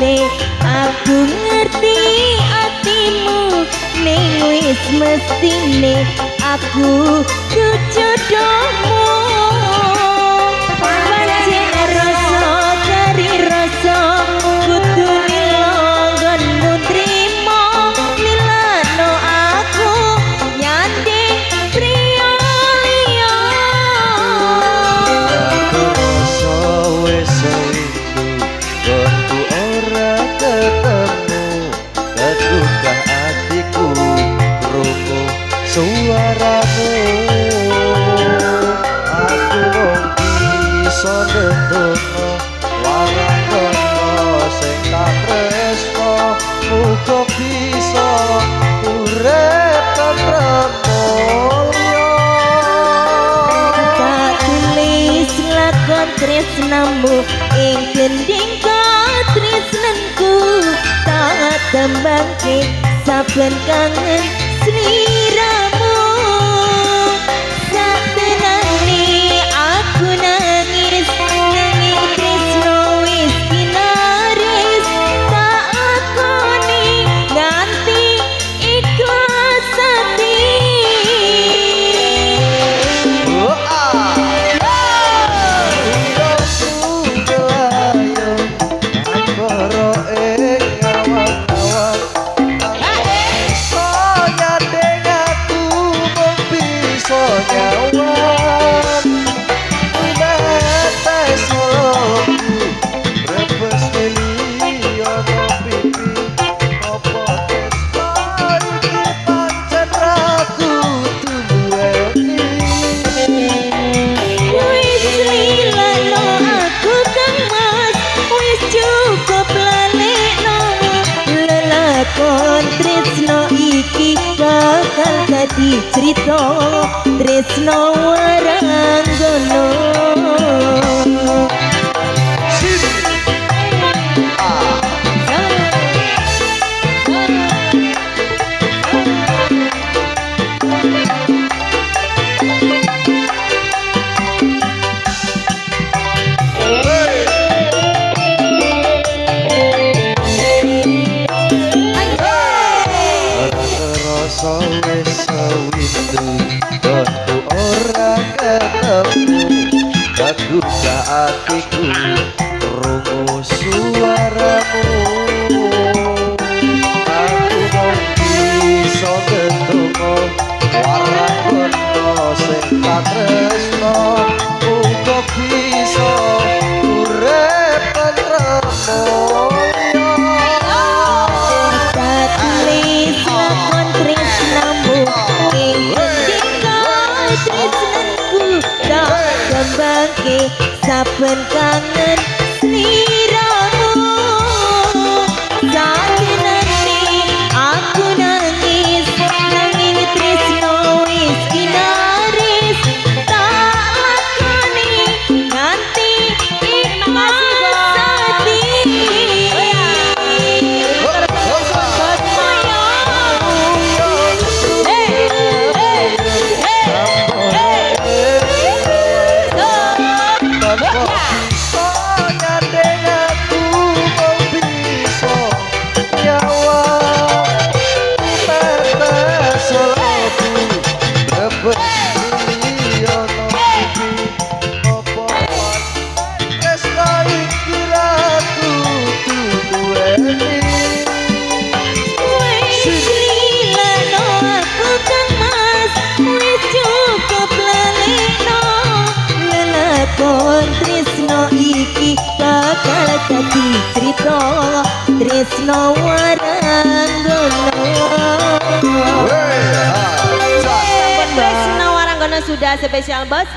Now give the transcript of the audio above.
sejatine aku ngerti atimu ning wis mestine aku jodohmu pancen rasa kari rasa kudu nilanggonmu trimo nilano aku nyanding priya liya rasa wis rindu ora ketemu kedukah hatiku krungu suaramu aku wong bisa ngetokno warang sing tak tresno muga bisa urip tentrem tak tulis lakon tresnamu ing gending katresnanku tak tembangke saben kangen sliramu satenane aku nangis nanging tresno wis kinaris tak akoni nganti ikhlas hati lakon tresno iki bakal dadi crita tresno waranggono wis windu aku ora ketemu kaduka atiku krungu suaramu aku mau bisa ketemu warang sing tak tresno muga bisa urip tentrem saben kangen sliramu satenane aku nangis nanging tresno wis kinaris tak lakoni nganti ikhlas hati lakon tresno iki bakal dadi crita tresno waranggono tresno waranggono sudah spesial bos.